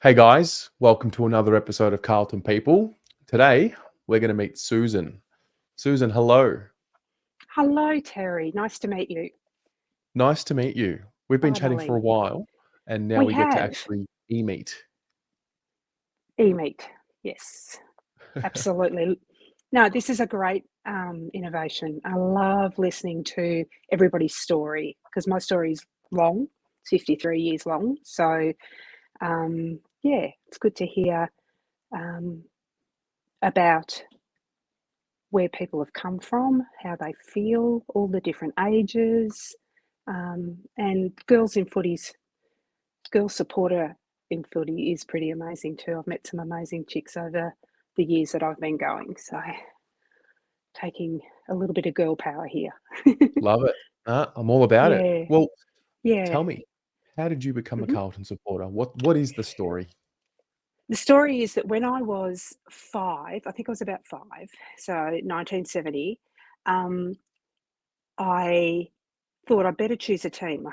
Hey guys, welcome to another episode of Carlton People. Today we're going to meet Susan. Susan, hello. Hello, Terry. Nice to meet you. Nice to meet you. We've been chatting for a Finally, while and now we we get to have actually e-meet. e-meet. Yes, absolutely. No, this is a great innovation. I love listening to everybody's story because my story is long. It's 53 years long. So, yeah, it's good to hear um, about where people have come from, how they feel, all the different ages, and girls supporter in footy is pretty amazing too. I've met some amazing chicks over the years that I've been going. So taking a little bit of girl power here. Love it. I'm all about it. Yeah, Well, yeah. tell me, how did you become a Mhm. Carlton supporter? What is the story? The story is that when I was five, I think I was about five, so 1970, um, I thought I'd better choose a team. My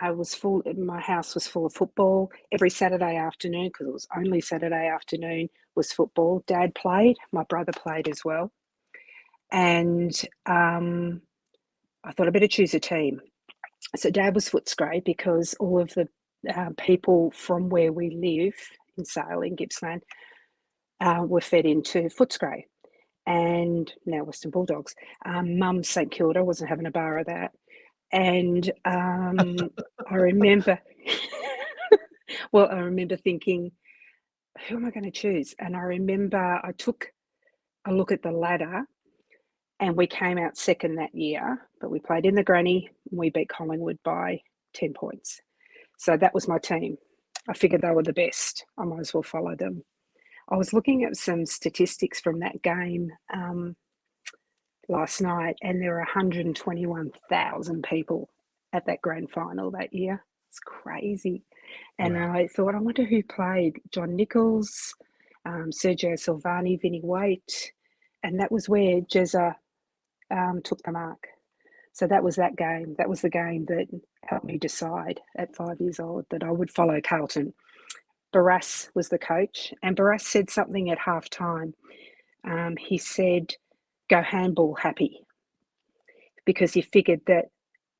house was full of football. Every Saturday afternoon, because it was only Saturday afternoon, was football. Dad played, my brother played as well. And I thought I'd better choose a team. So Dad was Footscray because all of the people from where we live in Sale, in Gippsland, were fed into Footscray and now Western Bulldogs. Mum's St Kilda, wasn't having a bar of that. And I remember, I remember thinking, who am I going to choose? And I remember I took a look at the ladder and we came out second that year, but we played in the granny and we beat Collingwood by 10 points. So that was my team. I figured they were the best. I might as well follow them. I was looking at some statistics from that game last night, and there were 121,000 people at that grand final that year. It's crazy. And Wow. I thought, I wonder who played. John Nichols, Sergio Silvani, Vinnie Waite. And that was where Jezza took the mark. So that was that game. That was the game that helped me decide at 5 years old that I would follow Carlton. Barras was the coach, and Barras said something at half time. He said, go handball happy, because he figured that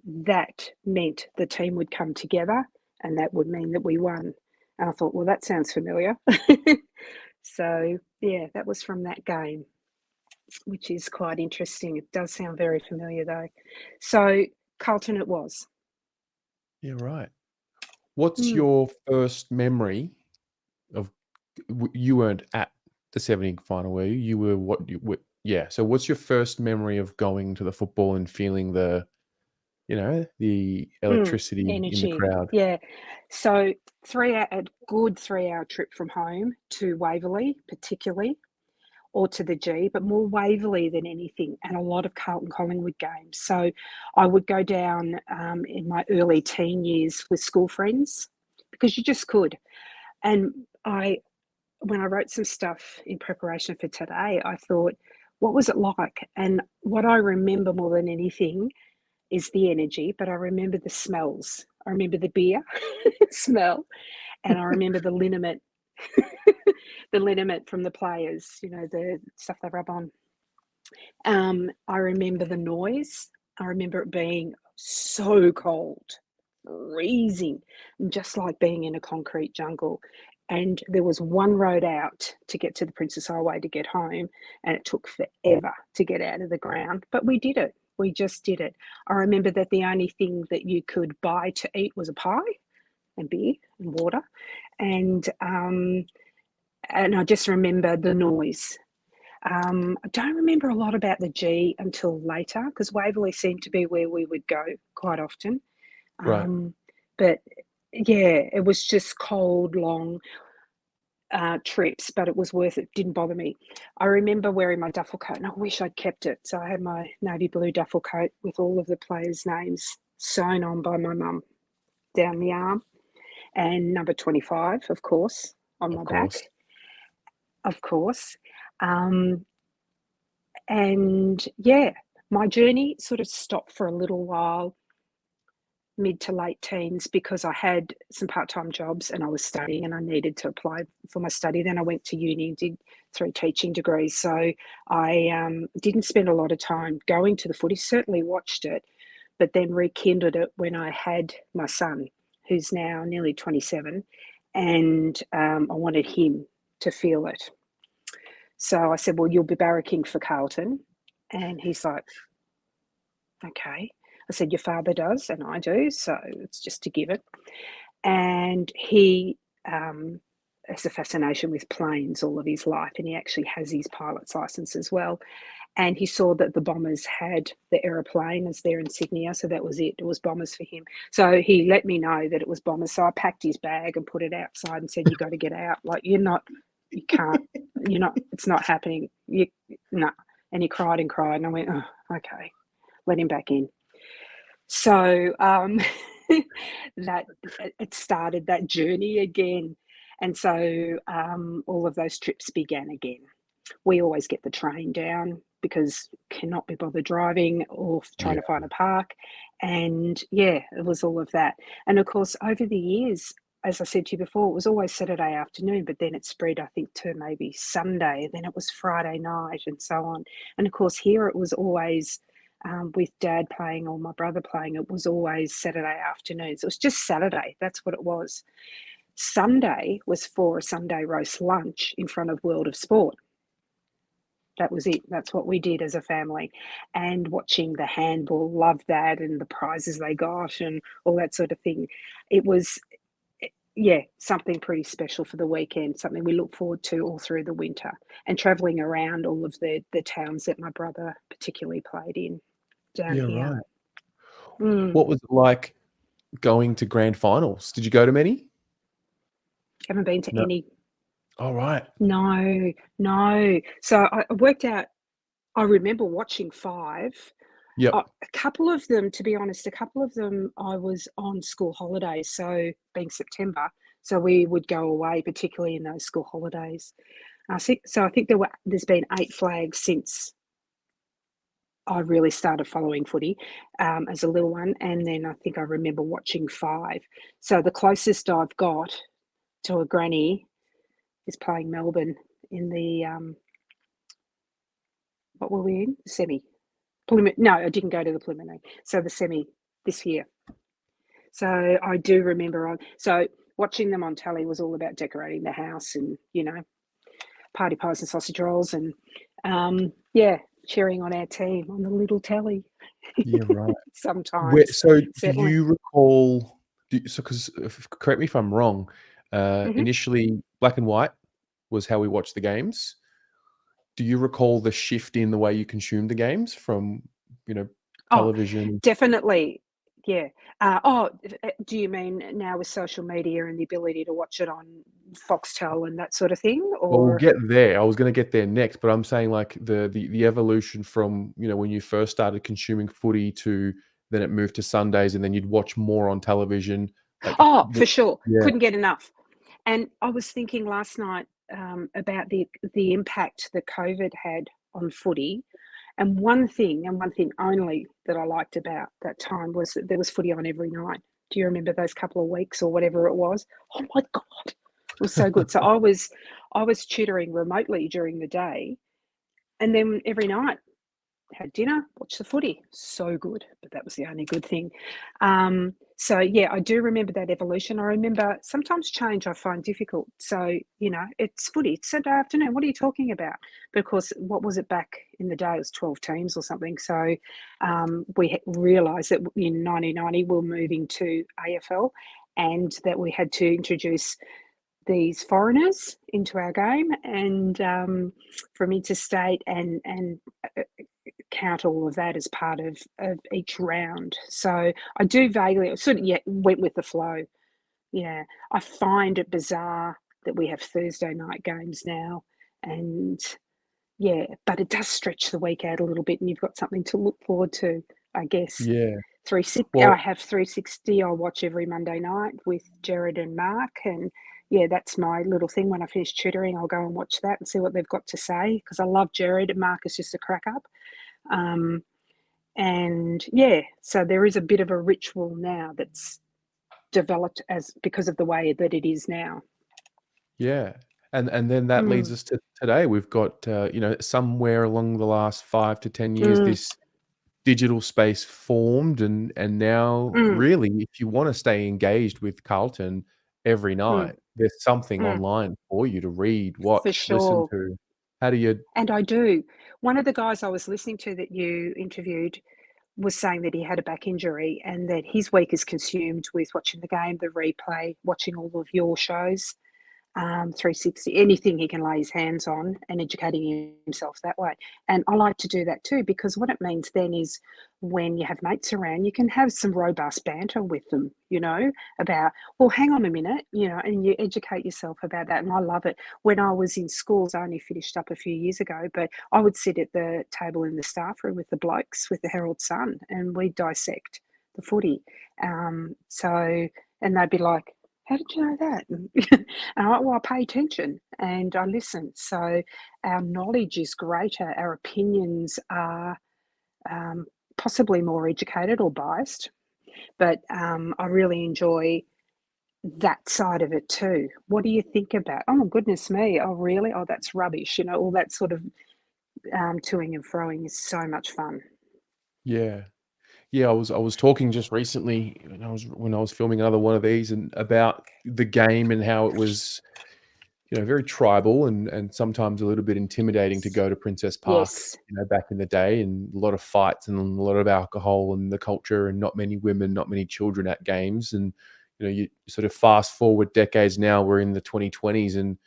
that meant the team would come together and that would mean that we won. And I thought, well, that sounds familiar. So, yeah, that was from that game, which is quite interesting. It does sound very familiar, though. So, Carlton it was. Yeah, right. What's Mm, your first memory of you weren't at the 70 final, were you? You were what you were, yeah. So what's your first memory of going to the football and feeling the electricity in the energy. crowd? Yeah. So, a good 3 hour trip from home to Waverley, particularly, or to the G, but more Waverley than anything, and a lot of Carlton Collingwood games. So I would go down in my early teen years with school friends because you just could. And when I wrote some stuff in preparation for today, I thought, what was it like? And what I remember more than anything is the energy, but I remember the smells. I remember the beer smell, and I remember the liniment, the liniment from the players, the stuff they rub on. I remember the noise. I remember it being so cold, freezing, just like being in a concrete jungle. And there was one road out to get to the Princess Highway to get home, and it took forever to get out of the ground. But we did it. We just did it. I remember that the only thing that you could buy to eat was a pie and beer and water. And I just remember the noise. I don't remember a lot about the G until later because Waverley seemed to be where we would go quite often. Right. But yeah, it was just cold, long trips, but it was worth it. Didn't bother me. I remember wearing my duffel coat, and I wish I'd kept it. So I had my navy blue duffel coat with all of the players' names sewn on by my mum down the arm, and number 25, of course, on Of my course. back, of course. Um, And yeah, my journey sort of stopped for a little while, mid to late teens because I had some part-time jobs and I was studying and I needed to apply for my study. Then I went to uni and did 3 teaching degrees. So I didn't spend a lot of time going to the footy, certainly watched it, but then rekindled it when I had my son, who's now nearly 27, and I wanted him to feel it. So I said, well, you'll be barracking for Carlton. And he's like, okay. I said, your father does, and I do, so it's just to give it. And he has a fascination with planes all of his life, and he actually has his pilot's license as well. And he saw that the Bombers had the aeroplane as their insignia, so that was it. It was Bombers for him. So he let me know that it was Bombers. So I packed his bag and put it outside and said, "You got to get out. Like you can't. It's not happening. No." And he cried and cried, and I went, "Oh, okay, let him back in." So that it started that journey again, and so all of those trips began again. We always get the train down because cannot be bothered driving or trying to find a park. And yeah, it was all of that. And of course, over the years, as I said to you before, it was always Saturday afternoon, but then it spread, I think, to maybe Sunday, then it was Friday night and so on. And of course, here it was always with Dad playing or my brother playing, it was always Saturday afternoons. It was just Saturday. That's what it was. Sunday was for a Sunday roast lunch in front of World of Sport. That was it. That's what we did as a family. And watching the handball, loved that, and the prizes they got and all that sort of thing. It was, yeah, something pretty special for the weekend, something we look forward to all through the winter, and travelling around all of the towns that my brother particularly played in down Yeah, here. right. Mm. What was it like going to grand finals? Did you go to many? Haven't been to No. any. All right. No. So I worked out, I remember watching 5. Yep. A couple of them, to be honest, I was on school holidays, so being September, so we would go away, particularly in those school holidays. I think there's been 8 flags since I really started following footy as a little one, and then I think I remember watching 5. So the closest I've got to a granny is playing Melbourne in the what were we in? The semi. No, I didn't go to the preliminary. So the semi this year. So I do remember so watching them on telly was all about decorating the house and, party pies and sausage rolls and, cheering on our team on the little telly. Yeah, right. Sometimes, So do certainly. you recall, because correct me if I'm wrong, Mhm. initially black and white was how we watched the games. Do you recall the shift in the way you consumed the games from, Oh, television? definitely. Yeah. Do you mean now with social media and the ability to watch it on Foxtel and that sort of thing? Well, we'll Or get there. I was gonna get there next, but I'm saying like the evolution from, when you first started consuming footy to then it moved to Sundays and then you'd watch more on television, like for sure. yeah. Couldn't get enough. And I was thinking last night about the impact that COVID had on footy. And one thing only that I liked about that time was that there was footy on every night. Do you remember those couple of weeks or whatever it was? Oh my God, it was so good. So I was tutoring remotely during the day, and then every night had dinner, watched the footy. So good, but that was the only good thing. So yeah, I do remember that evolution. I remember sometimes change I find difficult. So, it's footy, it's Saturday afternoon. What are you talking about? But of course, what was it back in the day? It was 12 teams or something. So we realised that in 1990 we were moving to AFL and that we had to introduce these foreigners into our game and from interstate and count all of that as part of each round. So I do vaguely went with the flow. Yeah, I find it bizarre that we have Thursday night games now, and yeah, but it does stretch the week out a little bit, and you've got something to look forward to, I guess. Yeah. 360. I Well, have 360. I watch every Monday night with Jared and Mark, and yeah, that's my little thing. When I finish tutoring, I'll go and watch that and see what they've got to say because I love Jared and Mark is just a crack up. Um, And yeah, so there is a bit of a ritual now that's developed because of the way that it is now. Yeah. And then that leads Mm, us to today. We've got, somewhere along the last 5 to 10 years, mm, this digital space formed, and now mm, really, if you wanna stay engaged with Carlton every mm, night, there's something mm, online for you to read, for watch, listen sure. to. How do you And I do. One of the guys I was listening to that you interviewed was saying that he had a back injury and that his week is consumed with watching the game, the replay, watching all of your shows. 360, anything he can lay his hands on and educating himself that way. And I like to do that too, because what it means then is when you have mates around, you can have some robust banter with them, about, well, hang on a minute, and you educate yourself about that. And I love it. When I was in schools, I only finished up a few years ago, but I would sit at the table in the staff room with the blokes with the Herald Sun and we'd dissect the footy. And they'd be like, how did you know that? And I'm like, well, I pay attention and I listen. So our knowledge is greater. Our opinions are um, possibly more educated or biased, but I really enjoy that side of it too. What do you think about? Oh, goodness me. Oh, really? Oh, that's rubbish. All that sort of toing and froing is so much fun. Yeah. Yeah, I was talking just recently when I was filming another one of these, and about the game and how it was, very tribal, and sometimes a little bit intimidating to go to Princess Park, Yes. back in the day, and a lot of fights and a lot of alcohol and the culture, and not many women, not many children at games. And, you sort of fast forward decades now, we're in the 2020s, and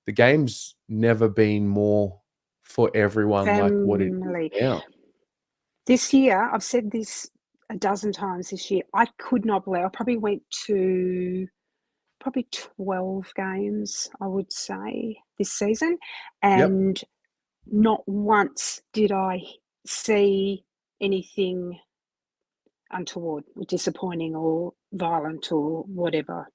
the game's never been more for everyone like what it is Family. now. This year, I've said this a dozen times this year, I could not believe I probably went to probably 12 games, I would say, this season, Yep. and not once did I see anything untoward or disappointing or violent or whatever.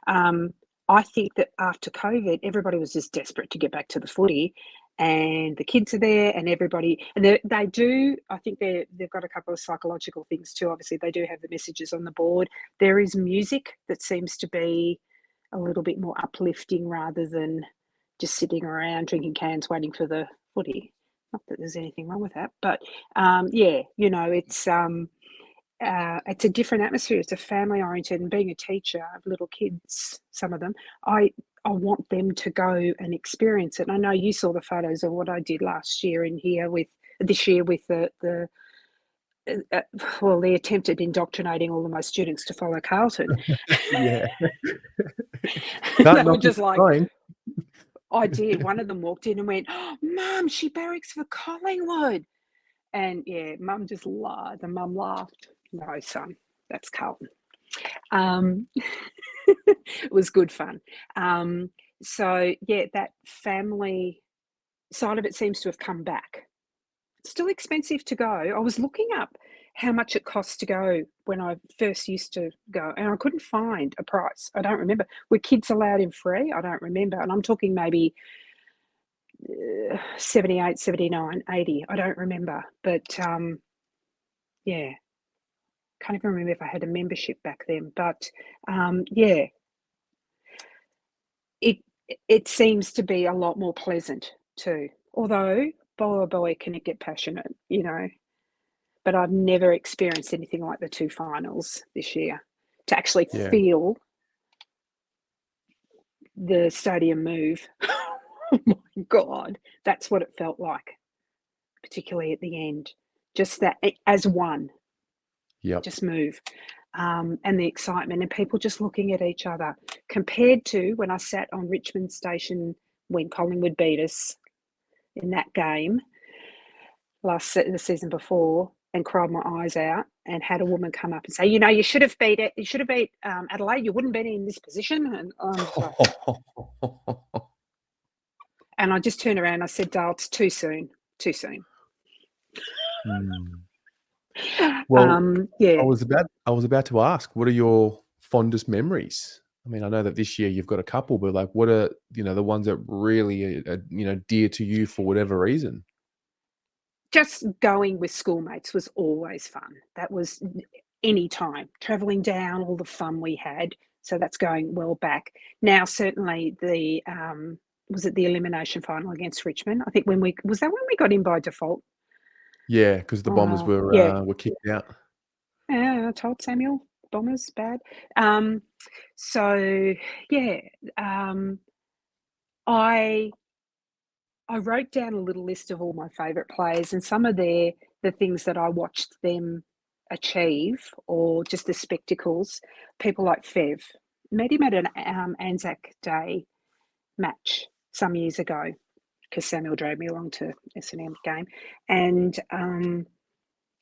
Um, I think that after COVID, everybody was just desperate to get back to the footy, and the kids are there, and everybody, and they do. I think they've got a couple of psychological things too. Obviously, they do have the messages on the board. There is music that seems to be a little bit more uplifting rather than just sitting around drinking cans waiting for the footy. Not that there's anything wrong with that, but yeah, it's a different atmosphere. It's a family oriented, and being a teacher of little kids, some of them, I want them to go and experience it. And I know you saw the photos of what I did last year and here with this year with the well, the attempt at indoctrinating all of my students to follow Carlton. Yeah. They Can't were knock if just you're like, trying. I did. One of them walked in and went, oh, Mum, she barracks for Collingwood. And yeah, Mum just lied. The mum laughed. No, son, that's Carlton. Um, it was good fun. So yeah, that family side of it seems to have come back. It's still expensive to go. I was looking up how much it costs to go when I first used to go, and I couldn't find a price. I don't remember. Were kids allowed in free? I don't remember. And I'm talking maybe 78, 79, 80. I don't remember. But yeah, can't even remember if I had a membership back then. But yeah, it it seems to be a lot more pleasant too. Although, boy, oh boy, can it get passionate. But I've never experienced anything like the two finals this year to actually Yeah. feel the stadium move. Oh my God, that's what it felt like, particularly at the end. Just that as one, Yep. just move. And the excitement and people just looking at each other compared to when I sat on Richmond Station when Collingwood beat us in that game the season before and cried my eyes out and had a woman come up and say, you should have beat it. You should have beat Adelaide. You wouldn't be in this position. And I'm just like, and I just turned around and I said, Dale, it's too soon. Too soon. Hmm. Well, I Yeah. was about to ask, what are your fondest memories? I mean, I know that this year you've got a couple, but, like, what are, the ones that really are, dear to you for whatever reason? just going with schoolmates was always fun. That was any time. Travelling down, all the fun we had. So that's going well back. Now, certainly the was it the elimination final against Richmond? I think when we got in by default. Yeah, because the Bombers Yeah. were kicked out. Yeah, I told Samuel, Bombers bad. So yeah, I wrote down a little list of all my favourite players, and some of the things that I watched them achieve, or just the spectacles. People like Fev. Met him at an Anzac Day match some years ago because Samuel drove me along to S&M game, and the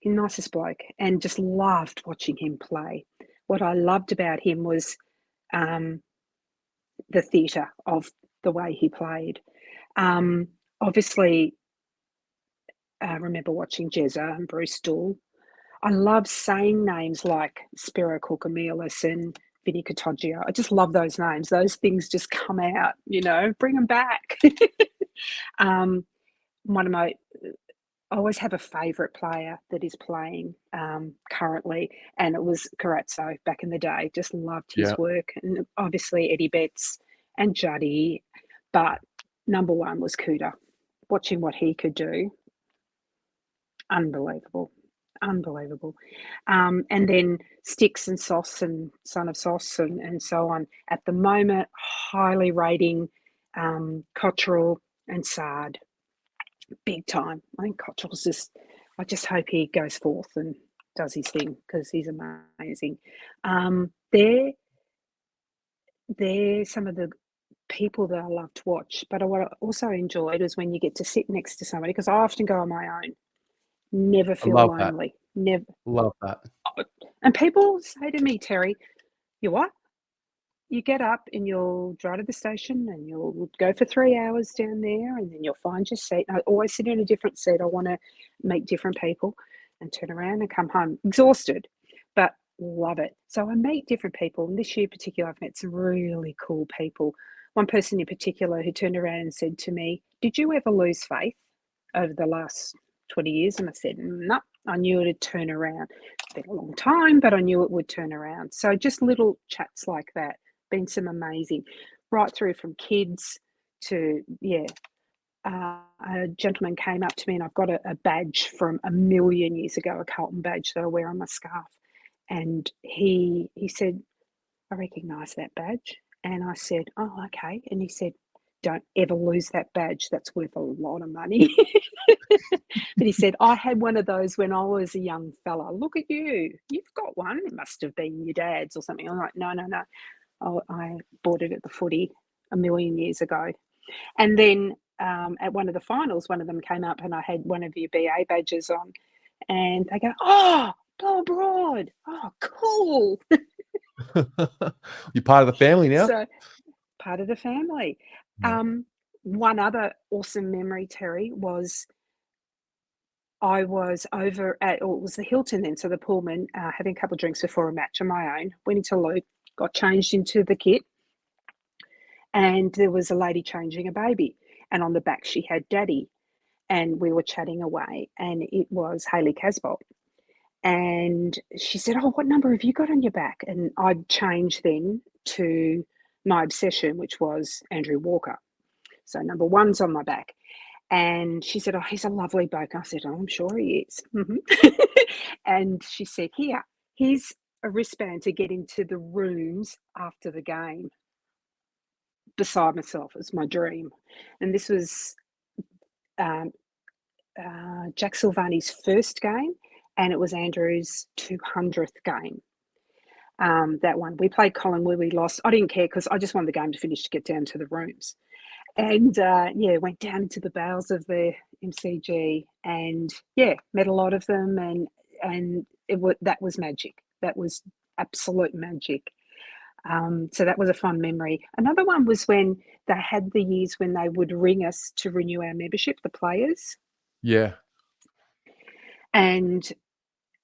nicest bloke, and just loved watching him play. What I loved about him was the theatre of the way he played. Obviously, I remember watching Jezza and Bruce Dool. I love saying names like Spiro Koukoumelis and Vinny Katogia. I just love those names. Those things just come out, bring them back. One of my I always have a favourite player that is playing currently, and it was Carazzo back in the day. Just loved his Yeah. work, and obviously Eddie Betts and Juddy, but number one was Kuda. Watching what he could do, unbelievable. And then Sticks and Sauce and Son of Sauce and so on. At the moment, highly rating Cottrell and Sard. Big time. I think Cottrell's I just hope he goes forth and does his thing because he's amazing. They're some of the people that I love to watch. But what I also enjoyed was when you get to sit next to somebody, because I often go on my own. Never I feel love that. lonely. Never. Love that. And people say to me, Terry, you what? You get up and you'll drive to the station and you'll go for 3 hours down there, and then you'll find your seat. I always sit in a different seat. I want to meet different people and turn around and come home exhausted, but love it. So I meet different people. And this year in particular, I've met some really cool people. One person in particular who turned around and said to me, "Did you ever lose faith over the last 20 years?" And I said, "No, I knew it'd turn around. It's been a long time, but I knew it would turn around." So just little chats like that. Been some amazing, right through from kids to, a gentleman came up to me, and I've got a badge from a million years ago, a Carlton badge that I wear on my scarf. And he said, "I recognise that badge." And I said, "Oh, okay." And he said, "Don't ever lose that badge. That's worth a lot of money." But he said, "I had one of those when I was a young fella. Look at you. You've got one. It must have been your dad's or something." I'm like, no. I bought it at the footy a million years ago. And then at one of the finals, one of them came up and I had one of your BA badges on, and they go, "Oh, Blow Abroad. Oh, cool." You're part of the family now? So, part of the family. Yeah. One other awesome memory, Terry, was I was over at, or it was the Hilton then, so the Pullman, having a couple of drinks before a match on my own, went into Luke, got changed into the kit, and there was a lady changing a baby, and on the back she had Daddy, and we were chatting away, and it was Hayley Casbolt. And she said, "Oh, what number have you got on your back?" And I'd changed then to my obsession, which was Andrew Walker. So number one's on my back. And she said, "Oh, he's a lovely bloke." I said, "Oh, I'm sure he is." And she said, here's a wristband to get into the rooms after the game." Beside myself, it was my dream. And this was um, Jack Silvani's first game, and it was Andrew's 200th game. That one. We played Collingwood, we lost. I didn't care because I just wanted the game to finish to get down to the rooms. And went down into the bowels of the MCG, and met a lot of them, and that was magic. That was absolute magic. So that was a fun memory. Another one was when they had the years when they would ring us to renew our membership, the players. Yeah. And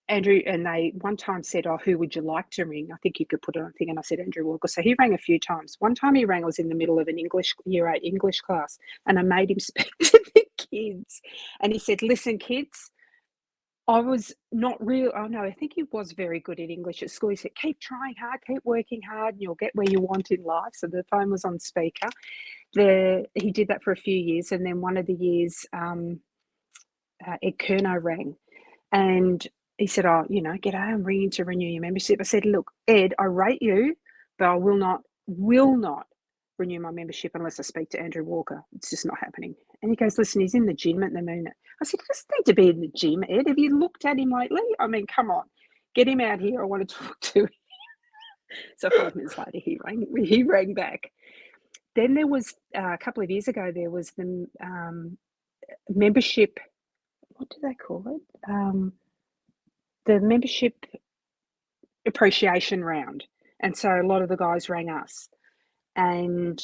Andrew, and they one time said, "Oh, who would you like to ring? I think you could put it on a thing." And I said, "Andrew Walker." So he rang a few times. One time he rang, I was in the middle of an year 8 English class, and I made him speak to the kids. And he said, listen, kids, I was not real. Oh no, I think he was very good at English at school. He said, keep trying hard, keep working hard, and you'll get where you want in life. So the phone was on speaker. He did that for a few years, and then one of the years, Ed Kerno rang, and he said, "Oh, g'day, I'm ringing to renew your membership." I said, "Look, Ed, I rate you, but I will not renew my membership unless I speak to Andrew Walker. It's just not happening." And he goes, "Listen, he's in the gym at the minute." I said, "He doesn't need to be in the gym, Ed. Have you looked at him lately? I mean, come on, get him out here. I want to talk to him." So 5 minutes later, he rang back. Then there was a couple of years ago, there was the membership. What do they call it? The membership appreciation round. And so a lot of the guys rang us, and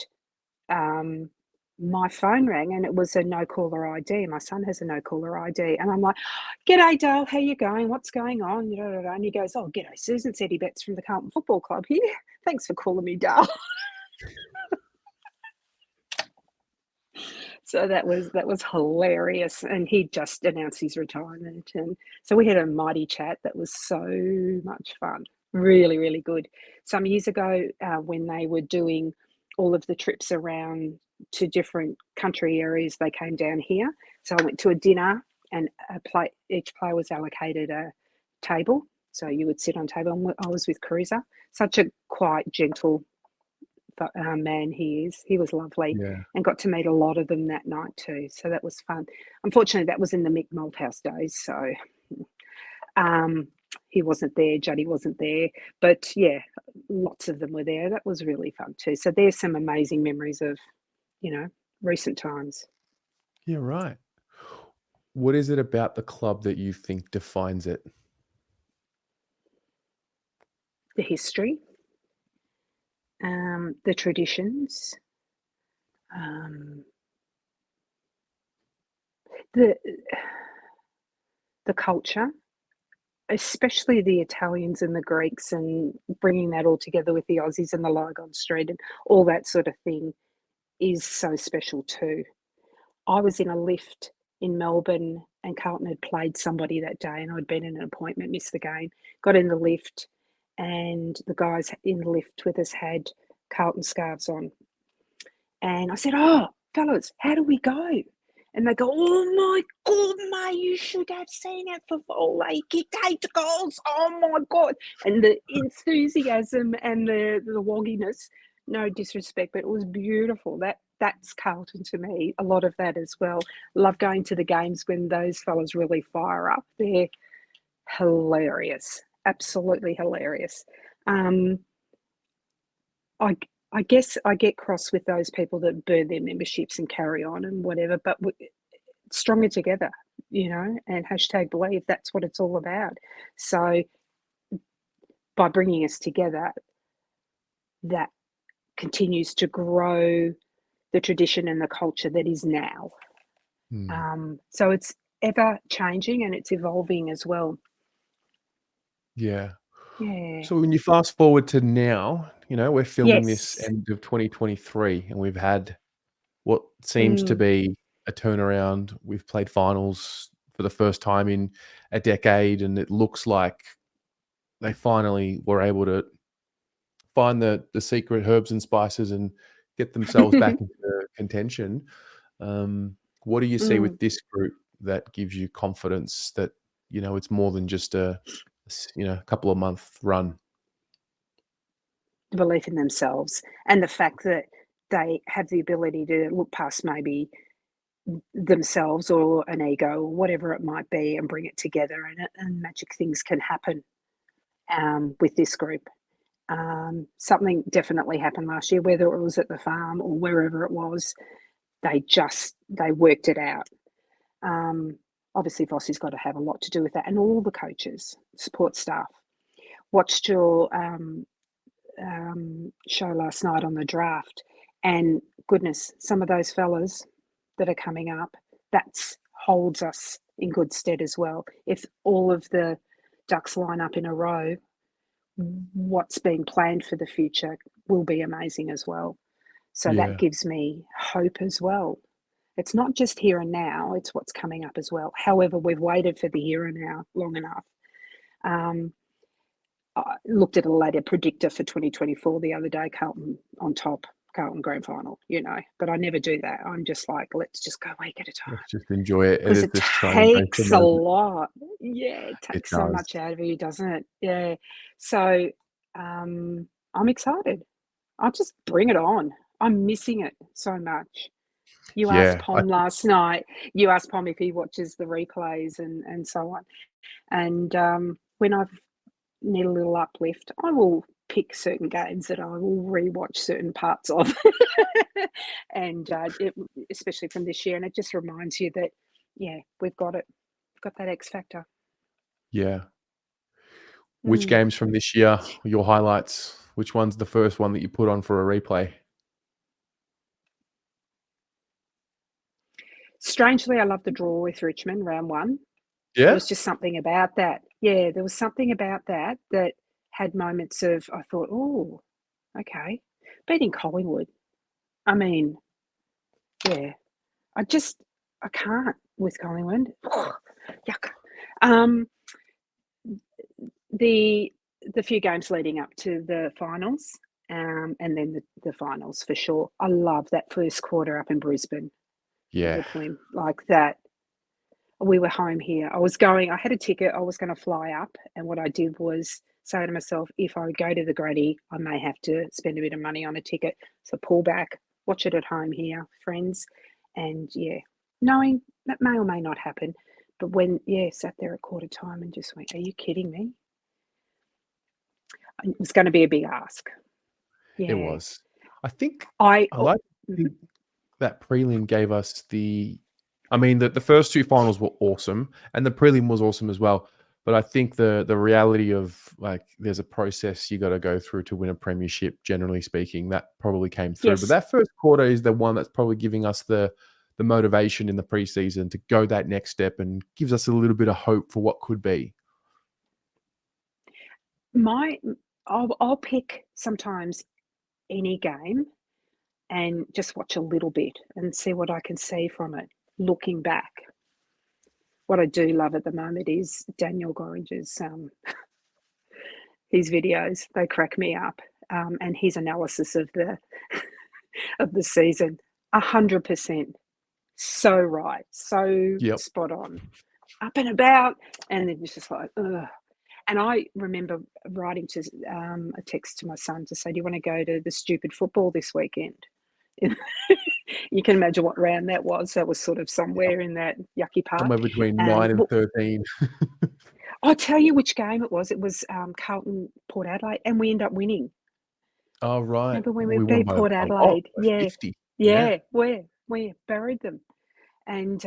my phone rang, and it was a no caller ID. My son has a no caller ID, and I'm like, "G'day, Dale. How you going? What's going on?" And he goes, "Oh, g'day, Susan. Eddie Betts from the Carlton Football Club here. Thanks for calling me, Dale." So that was hilarious, and he just announced his retirement, and so we had a mighty chat that was so much fun. Really, really good. Some years ago, when they were doing all of the trips around to different country areas, they came down here. So I went to a dinner, and each player was allocated a table. So you would sit on table, and I was with Cruiser. Such a quiet, gentle man he is. He was lovely, Yeah. and got to meet a lot of them that night too. So that was fun. Unfortunately, that was in the Mick Malthouse days, so he wasn't there. Juddy wasn't there, but yeah, lots of them were there. That was really fun too. So there's some amazing memories of, recent times. Yeah, right. What is it about the club that you think defines it? The history, the traditions, um, the the culture, especially the Italians and the Greeks, and bringing that all together with the Aussies and the Lygon Street and all that sort of thing is so special too. I was in a lift in Melbourne, and Carlton had played somebody that day, and I'd been in an appointment, missed the game, got in the lift, and the guys in the lift with us had Carlton scarves on. And I said, "Oh, fellas, how do we go?" And they go, "Oh my God, mate, you should have seen it for volley. He kicked 8 goals. Oh my God." And the enthusiasm and the wogginess, no disrespect, but it was beautiful. That's Carlton to me. A lot of that as well. Love going to the games when those fellas really fire up. They're hilarious. Absolutely hilarious. I guess I get cross with those people that burn their memberships and carry on and whatever, but stronger together, and #believe, that's what it's all about. So by bringing us together, that continues to grow the tradition and the culture that is now. So it's ever changing, and it's evolving as well. Yeah. Yeah. So when you fast forward to now, we're filming this Yes. end of 2023, and we've had what seems to Mm. be a turnaround. We've played finals for the first time in a decade, and it looks like they finally were able to find the secret herbs and spices and get themselves back into contention. What do you see with Mm. this group that gives you confidence that, it's more than just a couple of month run? The belief in themselves, and the fact that they have the ability to look past maybe themselves or an ego or whatever it might be, and bring it together, and magic things can happen with this group. Something definitely happened last year, whether it was at the farm or wherever it was. They worked it out. Obviously, Vossi's got to have a lot to do with that, and all the coaches, support staff. Watched your show last night on the draft, and goodness, some of those fellas that are coming up, that holds us in good stead as well. If all of the ducks line up in a row, what's being planned for the future will be amazing as well. So that Yeah. gives me hope as well. It's not just here and now, it's what's coming up as well. However, we've waited for the here and now long enough. I looked at a later predictor for 2024 the other day, Carlton on top, Carlton grand final, but I never do that. I'm just like, let's just go a week at a time. Let's just enjoy it. Because it Just try and embrace the takes a moment. lot. Yeah, it It takes so does. much out of you, doesn't it? Yeah. So I'm excited. I'll just bring it on. I'm missing it so much. You asked Yeah, Pom last night. You asked Pom if he watches the replays and so on. And when I've need a little uplift, I will pick certain games that I will rewatch certain parts of, and especially from this year. And it just reminds you that, yeah, we've got it. We've got that X factor. yeah. Which Mm. games from this year, your highlights? Which one's the first one that you put on for a replay? Strangely, I love the draw with Richmond, round one. There Yeah? was just something about that. Yeah, there was something about that that had moments of, I thought, oh, okay. Beating Collingwood. I mean, yeah, I can't with Collingwood. Yuck. The few games leading up to the finals, and then the finals for sure. I love that first quarter up in Brisbane, Yeah. the prelim, like that. We were home here. I had a ticket. I was going to fly up, and what I did was say to myself, if I go to the Grady, I may have to spend a bit of money on a ticket. So pull back, watch it at home here, friends, and yeah, knowing that may or may not happen. But when sat there at quarter time and just went, "Are you kidding me?" It was going to be a big ask. Yeah, It was. I think I I like to think that prelim gave us the first two finals were awesome, and the prelim was awesome as well. But I think the reality of, like, there's a process you got to go through to win a premiership, generally speaking, that probably came through. But yes, that first quarter is the one that's probably giving us the motivation in the preseason to go that next step, and gives us a little bit of hope for what could be. I'll pick sometimes any game and just watch a little bit and see what I can see from it. Looking back, what I do love at the moment is Daniel Gorringe's his videos. They crack me up, and his analysis of the of the season. 100%, so right, so Yep. spot on, up and about, and then it's just like, ugh. And I remember writing to a text to my son to say, "Do you want to go to the stupid football this weekend?" You can imagine what round that was. That was sort of Yep. somewhere in that yucky part. Somewhere between And 9 and 13. I'll tell you which game it was. It was Carlton Port Adelaide, and we ended up winning. Oh, right. Remember when we We won beat by Port a lot, Adelaide? by Yeah, 50. Yeah. yeah, we buried them, and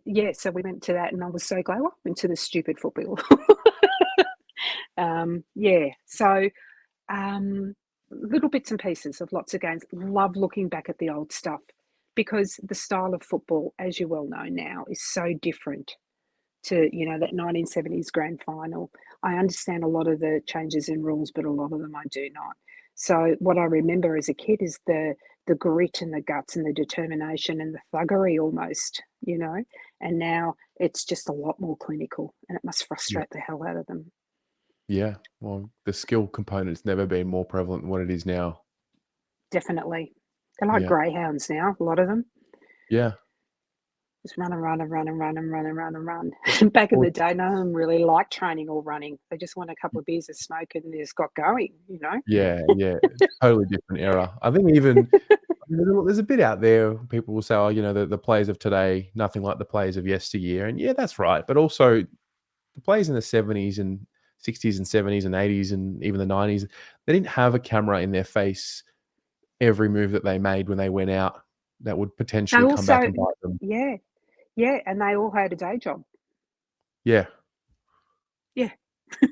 yeah. So we went to that, and I was so glad. I went to the stupid football. Yeah. So little bits and pieces of lots of games. Love looking back at the old stuff because the style of football, as you well know now, is so different to that 1970s grand final. I understand a lot of the changes in rules, but a lot of them I do not. So what I remember as a kid is the grit and the guts and the determination and the thuggery almost, and now it's just a lot more clinical, and it must Yeah. frustrate the hell out of them. Yeah. Well, the skill component's never been more prevalent than what it is now. Definitely. They're like Yeah. greyhounds now, a lot of them. Yeah. Just run and run and run and run and run and run and run. Back in Well, the day, none of them really liked training or running. They just want a couple of beers of smoke and they just got going. yeah, yeah. Totally different era. I think even there's a bit out there, people will say, "Oh, the players of today, nothing like the players of yesteryear." And yeah, that's right. But also the players in the 70s and 60s and 70s and 80s and even the 90s, they didn't have a camera in their face every move that they made when they went out that would They potentially come back also, and bite them. yeah, yeah, and they all had a day job. Yeah. Yeah. It's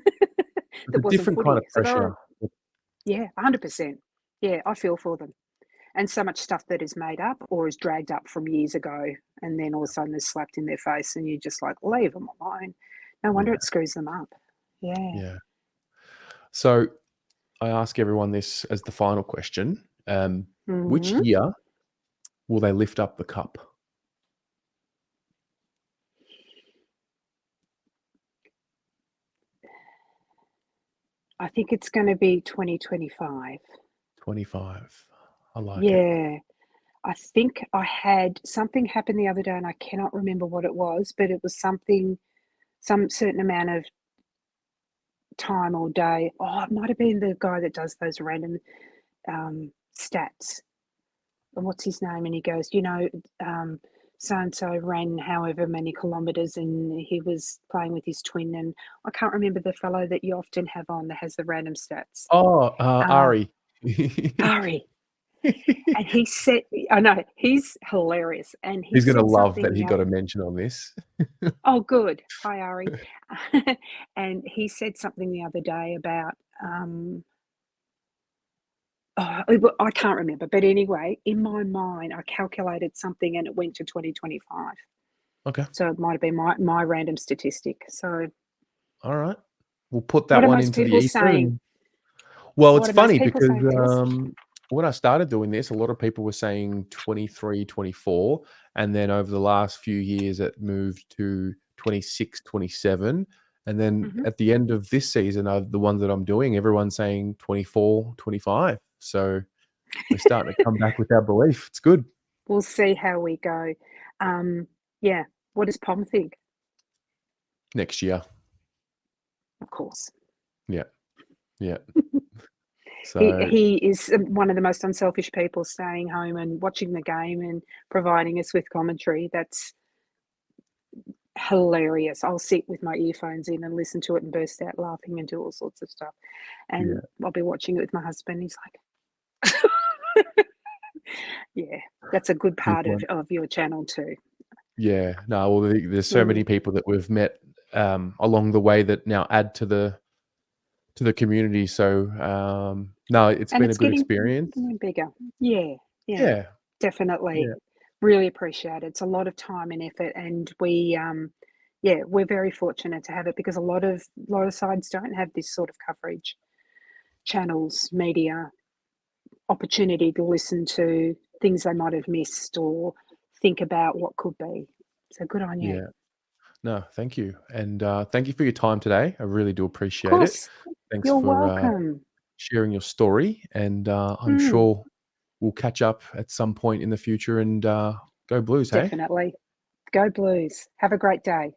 a That wasn't different kind of footy. So pressure. yeah, 100%. Yeah, I feel for them. And so much stuff that is made up or is dragged up from years ago, and then all of a sudden is slapped in their face, and you're just like, leave them alone. No wonder Yeah, it screws them up. Yeah. yeah. So I ask everyone this as the final question. Which Mhm. year will they lift up the cup? I think it's going to be 2025. 25. I like it. Yeah. I think I had something happen the other day and I cannot remember what it was, but it was something, some certain amount of time or day. Oh, it might have been the guy that does those random stats. And what's his name? And he goes, so and so ran however many kilometres and he was playing with his twin. And I can't remember the fellow that you often have on that has the random stats. Oh, Uh, Ari. Ari. And he said, I know, he's hilarious. And he He's gonna said love something that he got a mention on this. oh, good. Hi, Ari. And he said something the other day about, I can't remember. But anyway, in my mind, I calculated something and it went to 2025. Okay. So it might have been my random statistic. So All right. We'll put what that are one most into the people ether. saying? Well, it's What are most funny people because saying, Chris? when I started doing this, a lot of people were saying 23, 24, and then over the last few years, it moved to 26, 27. And then Mhm. at the end of this season, the ones that I'm doing, everyone's saying 24, 25. So we're starting to come back with our belief. It's good. We'll see how we go. Yeah. What does Pom think? Next year. Of course. Yeah. Yeah. He So he is one of the most unselfish people, staying home and watching the game and providing us with commentary. That's hilarious. I'll sit with my earphones in and listen to it and burst out laughing and do all sorts of stuff. yeah. And I'll be watching it with my husband. He's like, yeah, that's a good Good part one. of your channel too. Yeah. No, well, there's so Mm. many people that we've met along the way that now add to the community. So no, it's And been a it's good getting experience. bigger. Yeah, yeah, Yeah. definitely. Yeah. Really appreciate it. It's a lot of time and effort, and yeah, we're very fortunate to have it because a lot of sides don't have this sort of coverage, channels, media, opportunity to listen to things they might have missed or think about what could be. So good on you. Yeah. No, thank you. And thank you for your time today. I really do Of appreciate it. course, Thanks you're for welcome. sharing your story. And I'm Mm, sure we'll catch up at some point in the future and go Blues, hey? definitely. Go Blues. Have a great day.